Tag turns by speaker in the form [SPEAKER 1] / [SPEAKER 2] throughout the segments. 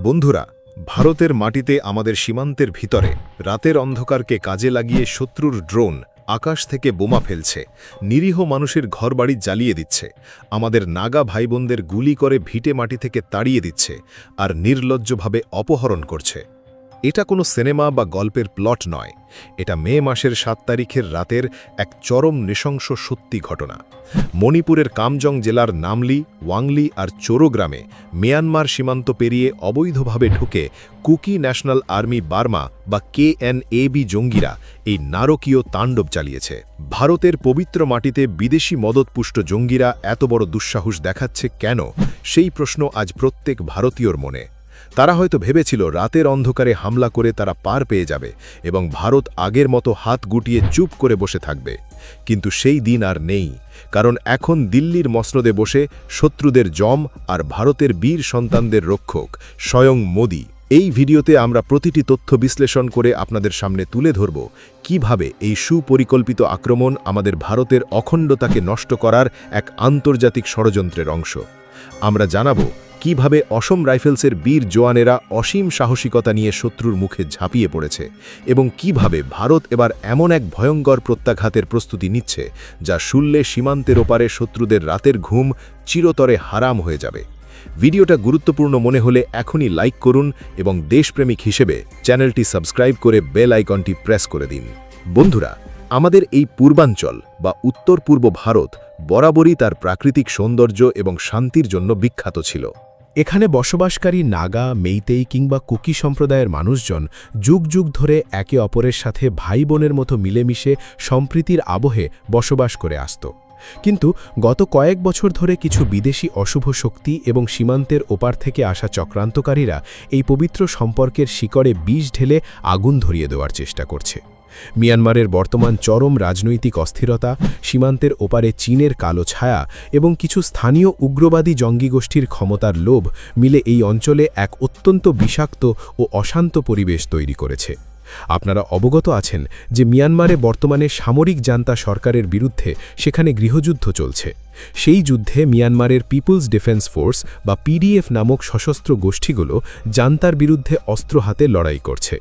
[SPEAKER 1] বন্ধুরা, ভারতের মাটিতে আমাদের সীমান্তের ভিতরে রাতের অন্ধকারকে কাজে লাগিয়ে শত্রুর ড্রোন আকাশ থেকে বোমা ফেলছে, নিরীহ মানুষের ঘরবাড়ি জ্বালিয়ে দিচ্ছে, আমাদের নাগা ভাইবোনদের গুলি করে ভিটে মাটি থেকে তাড়িয়ে দিচ্ছে আর নির্লজ্জভাবে অপহরণ করছে। এটা কোনো সিনেমা বা গল্পের প্লট নয়, এটা মে মাসের ৭ তারিখের রাতের এক চরম নৃশংস সত্যি ঘটনা। মণিপুরের কামজং জেলার নামলি, ওয়াংলি আর চোরো গ্রামে মিয়ানমার সীমান্ত পেরিয়ে অবৈধভাবে ঢুকে কুকি ন্যাশনাল আর্মি বার্মা বা KNAB জঙ্গিরা এই নারকীয় তাণ্ডব চালিয়েছে। ভারতের পবিত্র মাটিতে বিদেশি মদতপুষ্ট জঙ্গিরা এত বড় দুঃসাহস দেখাচ্ছে কেন, সেই প্রশ্ন আজ প্রত্যেক ভারতীয়র মনে। তারা হয়তো ভেবেছিল রাতের অন্ধকারে হামলা করে তারা পার পেয়ে যাবে এবং ভারত আগের মতো হাত গুটিয়ে চুপ করে বসে থাকবে। কিন্তু সেই দিন আর নেই, কারণ এখন দিল্লির মসনদে বসে শত্রুদের জম আর ভারতের বীর সন্তানদের রক্ষক স্বয়ং মোদি। এই ভিডিওতে আমরা প্রতিটি তথ্য বিশ্লেষণ করে আপনাদের সামনে তুলে ধরব কিভাবে এই সুপরিকল্পিত আক্রমণ আমাদের ভারতের অখণ্ডতাকে নষ্ট করার এক আন্তর্জাতিক ষড়যন্ত্রের অংশ। আমরা জানাব কিভাবে অসম রাইফেলসের বীর জওয়ানেরা অসীম সাহসিকতা নিয়ে শত্রুর মুখে ঝাঁপিয়ে পড়েছে এবং কিভাবে ভারত এবার এমন এক ভয়ঙ্কর প্রত্যাঘাতের প্রস্তুতি নিচ্ছে যা শুনলে সীমান্তের ওপারে শত্রুদের রাতের ঘুম চিরতরে হারাম হয়ে যাবে। ভিডিওটা গুরুত্বপূর্ণ মনে হলে এখনই লাইক করুন এবং দেশপ্রেমিক হিসেবে চ্যানেলটি সাবস্ক্রাইব করে বেল আইকনটি প্রেস করে দিন। বন্ধুরা, আমাদের এই পূর্বাঞ্চল বা উত্তর পূর্ব ভারত বরাবরই তার প্রাকৃতিক সৌন্দর্য এবং শান্তির জন্য বিখ্যাত ছিল।
[SPEAKER 2] এখানে বসবাসকারী নাগা, মেইতেই কিংবা কুকি সম্প্রদায়ের মানুষজন যুগ যুগ ধরে একে অপরের সাথে ভাই বোনের মতো মিলেমিশে সম্প্রীতির আবহে বসবাস করে আসত। কিন্তু গত কয়েক বছর ধরে কিছু বিদেশি অশুভ শক্তি এবং সীমান্তের ওপার থেকে আসা চক্রান্তকারীরা এই পবিত্র সম্পর্কের শিকড়ে বিষ ঢেলে আগুন ধরিয়ে দেওয়ার চেষ্টা করছে। মিয়ানমারের বর্তমান চরম রাজনৈতিক অস্থিরতা, সীমান্তের ওপারে চীনের কালো ছায়া এবং কিছু স্থানীয় উগ্রবাদী জঙ্গি গোষ্ঠীর ক্ষমতার লোভ মিলে এই অঞ্চলে এক অত্যন্ত বিষাক্ত ও অশান্ত পরিবেশ তৈরি করেছে। আপনারা অবগত আছেন যে মিয়ানমারে বর্তমানে সামরিক জান্তা সরকারের বিরুদ্ধে সেখানে গৃহযুদ্ধ চলছে। সেই যুদ্ধে মিয়ানমারের পিপলস ডিফেন্স ফোর্স বা PDF নামক সশস্ত্র গোষ্ঠীগুলো জান্তার বিরুদ্ধে অস্ত্র হাতে লড়াই করছে।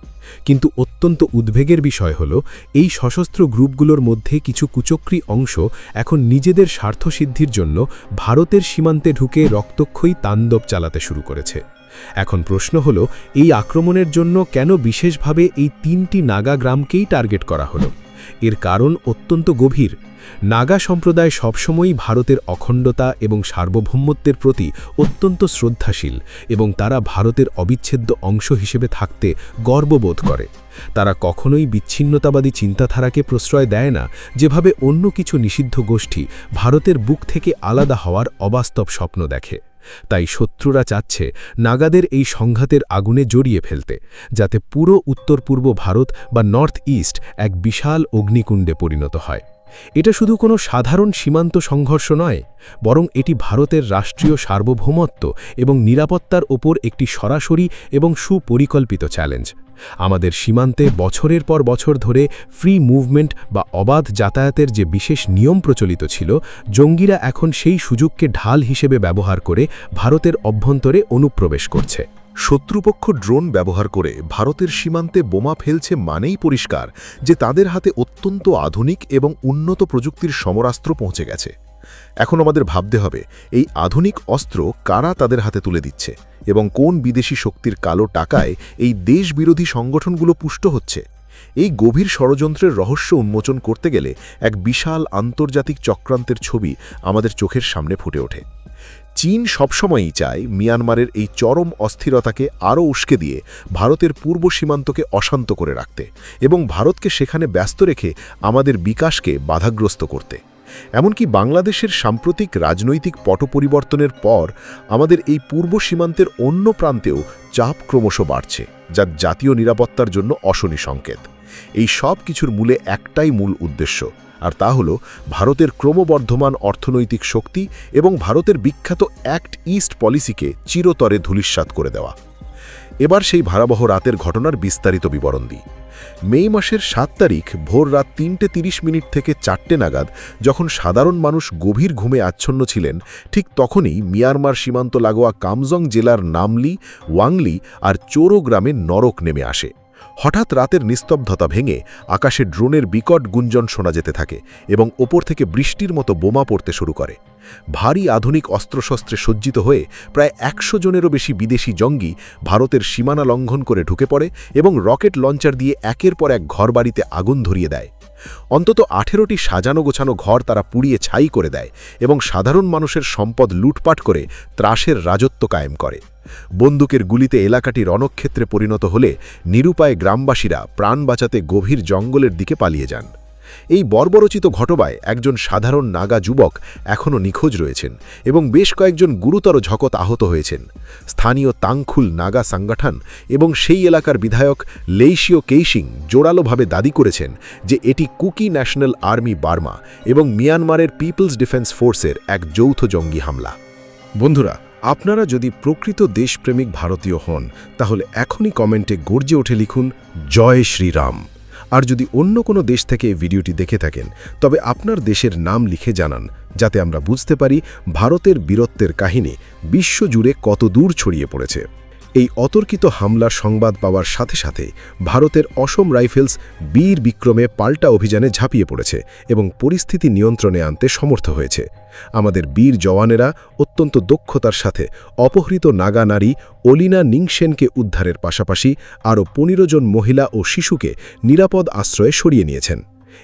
[SPEAKER 2] কিন্তু অত্যন্ত উদ্বেগের বিষয় হল এই সশস্ত্র গ্রুপগুলোর মধ্যে কিছু কুচক্রী অংশ এখন নিজেদের স্বার্থসিদ্ধির জন্য ভারতের সীমান্তে ঢুকে রক্তক্ষয়ী তাণ্ডব চালাতে শুরু করেছে। এখন প্রশ্ন হল, এই আক্রমণের জন্য কেন বিশেষভাবে এই 3টি নাগা গ্রামকেই টার্গেট করা হলো? এর কারণ অত্যন্ত গভীর। নাগা সম্প্রদায় সবসময়ই ভারতের অখণ্ডতা এবং সার্বভৌমত্বের প্রতি অত্যন্ত শ্রদ্ধাশীল এবং তারা ভারতের অবিচ্ছেদ্য অংশ হিসেবে থাকতে গর্ববোধ করে। তারা কখনোই বিচ্ছিন্নতাবাদী চিন্তাধারাকে প্রশ্রয় দেয় না, যেভাবে অন্য কিছু নিষিদ্ধ গোষ্ঠী ভারতের বুক থেকে আলাদা হওয়ার অবাস্তব স্বপ্ন দেখে। তাই শত্রুরা চাচ্ছে নাগাদের এই সংঘাতের আগুনে জড়িয়ে ফেলতে, যাতে পুরো উত্তর পূর্ব ভারত বা নর্থ ইস্ট এক বিশাল অগ্নিকুণ্ডে পরিণত হয়। এটা শুধু কোনো সাধারণ সীমান্ত সংঘর্ষ নয়, বরং এটি ভারতের রাষ্ট্রীয় সার্বভৌমত্ব এবং নিরাপত্তার ওপর একটি সরাসরি এবং সুপরিকল্পিত চ্যালেঞ্জ। আমাদের সীমান্তে বছরের পর বছর ধরে ফ্রি মুভমেন্ট বা অবাধ যাতায়াতের যে বিশেষ নিয়ম প্রচলিত ছিল, জঙ্গিরা এখন সেই সুযোগকে ঢাল হিসেবে ব্যবহার করে ভারতের অভ্যন্তরে অনুপ্রবেশ করছে।
[SPEAKER 1] শত্রুপক্ষ ড্রোন ব্যবহার করে ভারতের সীমান্তে বোমা ফেলছে মানেই পরিষ্কার যে তাদের হাতে অত্যন্ত আধুনিক এবং উন্নত প্রযুক্তির সমরাস্ত্র পৌঁছে গেছে। এখন আমাদের ভাবতে হবে, এই আধুনিক অস্ত্র কারা তাদের হাতে তুলে দিচ্ছে এবং কোন বিদেশি শক্তির কালো টাকায় এই দেশবিরোধী সংগঠনগুলো পুষ্ট হচ্ছে। এই গভীর ষড়যন্ত্রের রহস্য উন্মোচন করতে গেলে এক বিশাল আন্তর্জাতিক চক্রান্তের ছবি আমাদের চোখের সামনে ফুটে ওঠে। চীন সবসময়ই চায় মিয়ানমারের এই চরম অস্থিরতাকে আরও উস্কে দিয়ে ভারতের পূর্ব সীমান্তকে অশান্ত করে রাখতে এবং ভারতকে সেখানে ব্যস্ত রেখে আমাদের বিকাশকে বাধাগ্রস্ত করতে। এমনকি বাংলাদেশের সাম্প্রতিক রাজনৈতিক পট পরিবর্তনের পর আমাদের এই পূর্ব সীমান্তের অন্য প্রান্তেও চাপ ক্রমশ বাড়ছে, যা জাতীয় নিরাপত্তার জন্য অশনি সংকেত। এই সব কিছুর মূলে একটাই মূল উদ্দেশ্য, আর তা হল ভারতের ক্রমবর্ধমান অর্থনৈতিক শক্তি এবং ভারতের বিখ্যাত অ্যাক্ট ইস্ট পলিসিকে চিরতরে ধূলিসাৎ করে দেওয়া। এবার সেই ভয়াবহ রাতের ঘটনার বিস্তারিত বিবরণ দিই। মে মাসের 7 তারিখ ভোর রাত 3:30 থেকে 4টে নাগাদ যখন সাধারণ মানুষ গভীর ঘুমে আচ্ছন্ন ছিলেন, ঠিক তখনই মিয়ানমার সীমান্ত লাগোয়া কামজং জেলার নামলি, ওয়াংলি আর চোরো গ্রামে নরক নেমে আসে। হঠাৎ রাতের নিস্তব্ধতা ভেঙে আকাশে ড্রোনের বিকট গুঞ্জন শোনা যেতে থাকে এবং ওপর থেকে বৃষ্টির মতো বোমা পড়তে শুরু করে। ভারী আধুনিক অস্ত্রশস্ত্রে সজ্জিত হয়ে প্রায় 100 জনেরও বেশি বিদেশি জঙ্গি ভারতের সীমানা লঙ্ঘন করে ঢুকে পড়ে এবং রকেট লঞ্চার দিয়ে একের পর এক ঘরবাড়িতে আগুন ধরিয়ে দেয়। অন্তত 18টি সাজানো গোছানো ঘর তারা পুড়িয়ে ছাই করে দেয় এবং সাধারণ মানুষের সম্পদ লুটপাট করে ত্রাসের রাজত্ব কায়েম করে। বন্দুকের গুলিতে এলাকাটি রণক্ষেত্রে পরিণত হলে নিরুপায় গ্রামবাসীরা প্রাণ বাঁচাতে গভীর জঙ্গলের দিকে পালিয়ে যান। এই বর্বরচিত ঘটনায় একজন সাধারণ নাগা যুবক এখনও নিখোঁজ রয়েছেন এবং বেশ কয়েকজন গুরুতর ঝকত আহত হয়েছেন। স্থানীয় তাংখুল নাগা সংগঠন এবং সেই এলাকার বিধায়ক লেইশিও কেইশিং জোরালোভাবে দাবি করেছেন যে এটি কুকি ন্যাশনাল আর্মি বার্মা এবং মিয়ানমারের পিপলস ডিফেন্স ফোর্সের এক যৌথ জঙ্গি হামলা। বন্ধুরা, আপনারা যদি প্রকৃত দেশপ্রেমিক ভারতীয় হন তাহলে এখনই কমেন্টে গর্জে ওঠে লিখুন জয় শ্রীরাম। আর যদি অন্য কোনো দেশ থেকে এই ভিডিওটি দেখে থাকেন তবে আপনার দেশের নাম লিখে জানান, যাতে আমরা বুঝতে পারি ভারতের বীরত্বের কাহিনী বিশ্বজুড়ে কত দূর ছড়িয়ে পড়েছে। এই অতর্কিত হামলার সংবাদ পাওয়ার সাথে সাথে ভারতের অসম রাইফেলস বীর বিক্রমে পাল্টা অভিযানে ঝাঁপিয়ে পড়েছে এবং পরিস্থিতি নিয়ন্ত্রণে আনতে সমর্থ হয়েছে। আমাদের বীর জওয়ানেরা অত্যন্ত দক্ষতার সাথে অপহৃত নাগা নারী অলিনা নিংসেনকে উদ্ধারের পাশাপাশি আরও 15 জন মহিলা ও শিশুকে নিরাপদ আশ্রয়ে সরিয়ে নিয়েছেন।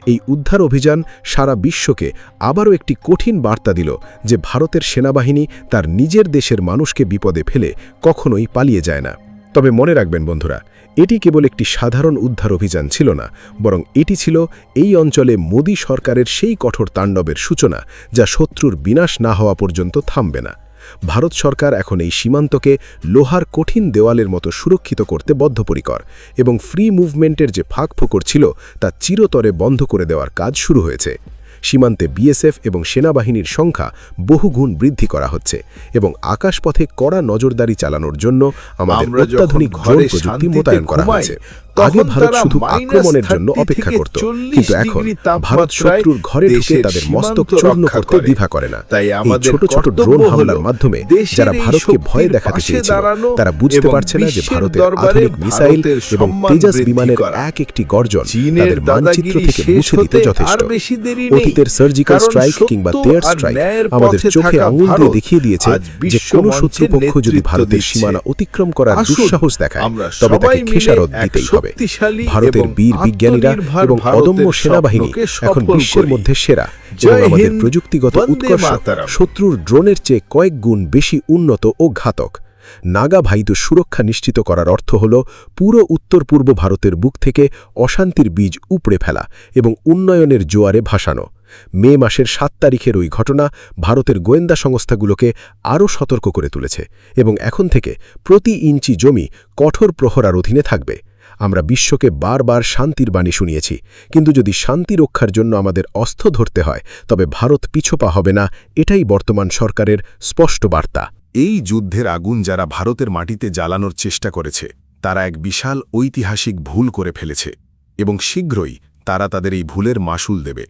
[SPEAKER 1] এই উদ্ধার অভিযান সারা বিশ্বকে আবারও একটি কঠিন বার্তা দিল যে ভারতের সেনাবাহিনী তার নিজের দেশের মানুষকে বিপদে ফেলে কখনোই পালিয়ে যায় না। তবে মনে রাখবেন বন্ধুরা, এটি কেবল একটি সাধারণ উদ্ধার অভিযান ছিল না, বরং এটি ছিল এই অঞ্চলে মোদী সরকারের সেই কঠোর তাণ্ডবের সূচনা যা শত্রুর বিনাশ না হওয়া পর্যন্ত থামবে না। ভারত সরকার এখন এই সীমান্তকে লোহার কঠিন দেওয়ালের মতো সুরক্ষিত করতে বদ্ধপরিকর এবং ফ্রি মুভমেন্টের যে ফাঁকফোকর ছিল তা চিরতরে বন্ধ করে দেওয়ার কাজ শুরু হয়েছে। সীমান্তে বিএসএফ এবং সেনাবাহিনীর সংখ্যা বহুগুণ বৃদ্ধি করা হচ্ছে এবং আকাশপথে কড়া নজরদারি চালানোর জন্য আমাদের অত্যাধুনিক ড্রোন প্রযুক্তি মোতায়েন করা হয়েছে। আগে ভারত শুধু আক্রমণের জন্য অপেক্ষা করত, কিন্তু এখন ভারত শত্রুর ঘরে ঢুকে তাদের মস্তক চূর্ণ করতে দ্বিধা করে না। এই ছোট ছোট ড্রোন হামলার মাধ্যমে যারা ভারতকে ভয় দেখাতে চেয়েছিল তারা বুঝতে পারছে না যে ভারতের আধুনিক মিসাইল এবং তেজাস বিমানের এক একটি গর্জন তাদের মানচিত্র থেকে মুছে দিতে যথেষ্ট। অতীতের সার্জিক্যাল স্ট্রাইক কিংবা টেয়ার স্ট্রাইক আমাদের চোখে আঙুল দিয়ে দেখিয়ে দিয়েছে যে কোনো শত্রুপক্ষ যদি ভারতের সীমানা অতিক্রম করার দুঃসাহস দেখায় তবে তাকে খেসারত দিতেই হবে। ভারতের বীর বিজ্ঞানীরা এবং অদম্য সেনাবাহিনী এখন বিশ্বের মধ্যে সেরা এবং আমাদের প্রযুক্তিগত উৎকর্ষ শত্রুর ড্রোনের চেয়ে কয়েক গুণ বেশি উন্নত ও ঘাতক। নাগা ভাইদের সুরক্ষা নিশ্চিত করার অর্থ হল পুরো উত্তর পূর্ব ভারতের বুক থেকে অশান্তির বীজ উপড়ে ফেলা এবং উন্নয়নের জোয়ারে ভাসানো। মে মাসের 7 তারিখের ওই ঘটনা ভারতের গোয়েন্দা সংস্থাগুলোকে আরও সতর্ক করে তুলেছে এবং এখন থেকে প্রতি ইঞ্চি জমি কঠোর প্রহরার অধীনে থাকবে। আমরা বিশ্বকে বারবার শান্তির বাণী শুনিয়েছি, কিন্তু যদি শান্তি রক্ষার জন্য আমাদের অস্ত্র ধরতে হয় তবে ভারত পিছপা হবে না, এটাই বর্তমান সরকারের স্পষ্ট বার্তা।
[SPEAKER 3] এই যুদ্ধের আগুন যারা ভারতের মাটিতে জ্বালানোর চেষ্টা করেছে তারা এক বিশাল ঐতিহাসিক ভুল করে ফেলেছে এবং শীঘ্রই তারা তাদের এই ভুলের মাসুল দেবে।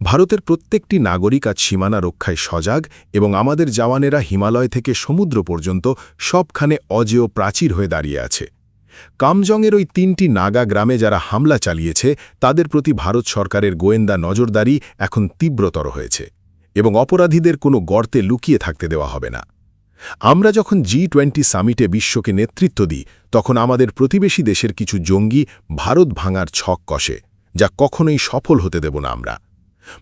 [SPEAKER 3] ভারতের প্রত্যেকটি নাগরিক আজ সীমানা রক্ষায় সজাগ এবং আমাদের জওয়ানেরা হিমালয় থেকে সমুদ্র পর্যন্ত সবখানে অজেয় প্রাচীর হয়ে দাঁড়িয়ে আছে। কামজংয়ের ওই 3টি নাগা গ্রামে যারা হামলা চালিয়েছে তাদের প্রতি ভারত সরকারের গোয়েন্দা নজরদারি এখন তীব্রতর হয়েছে এবং অপরাধীদের কোনো গর্তে লুকিয়ে থাকতে দেওয়া হবে না। আমরা যখন G20 সামিটে বিশ্বকে নেতৃত্ব দিই তখন আমাদের প্রতিবেশী দেশের কিছু জঙ্গি ভারত ভাঙার ছক কষে, যা কখনোই সফল হতে দেব না আমরা।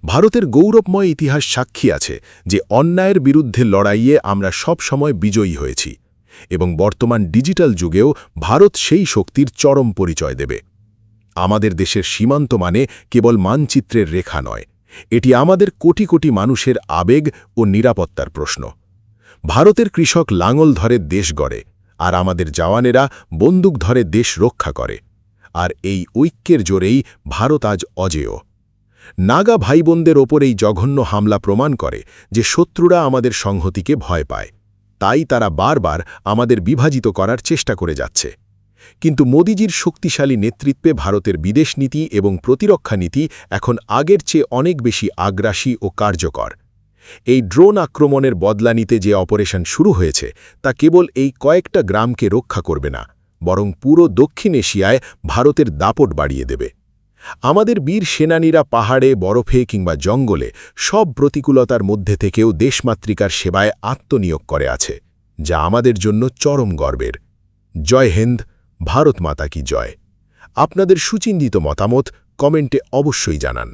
[SPEAKER 3] ভারতের গৌরবময় ইতিহাস সাক্ষী আছে যে অন্যায়ের বিরুদ্ধে লড়াইয়ে আমরা সব সময় বিজয়ী হয়েছি এবং বর্তমান ডিজিটাল যুগেও ভারত সেই শক্তির চরম পরিচয় দেবে। আমাদের দেশের সীমান্ত মানে কেবল মানচিত্রের রেখা নয়, এটি আমাদের কোটি কোটি মানুষের আবেগ ও নিরাপত্তার প্রশ্ন। ভারতের কৃষক লাঙল ধরে দেশ গড়ে আর আমাদের জওয়ানেরা বন্দুক ধরে দেশ রক্ষা করে, আর এই ঐক্যের জোরেই ভারত আজ অজেয়। নাগা ভাইবোনদের ওপর এই জঘন্য হামলা প্রমাণ করে যে শত্রুরা আমাদের সংহতিকে ভয় পায়। তাই তারা বারবার আমাদের বিভাজিত করার চেষ্টা করে যাচ্ছে। কিন্তু মোদিজির শক্তিশালী নেতৃত্বে ভারতের বিদেশ নীতি এবং প্রতিরক্ষা নীতি এখন আগের চেয়ে অনেক বেশি আগ্রাসী ও কার্যকর। এই ড্রোন আক্রমণের বদলা নিতে যে অপারেশন শুরু হয়েছে তা কেবল এই কয়েকটা গ্রামকে রক্ষা করবে না, বরং পুরো দক্ষিণ এশিয়ায় ভারতের দাপট বাড়িয়ে দেবে। আমাদের বীর সেনানীরা পাহাড়ে, বরফে কিংবা জঙ্গলে সব প্রতিকূলতার মধ্যে থেকেও দেশমাতৃকার সেবায় আত্মনিয়োগ করে আছে, যা আমাদের জন্য চরম গর্বের। জয় হিন্দ, ভারত মাতা কি জয়। আপনাদের সুচিন্তিত মতামত কমেন্টে অবশ্যই জানান।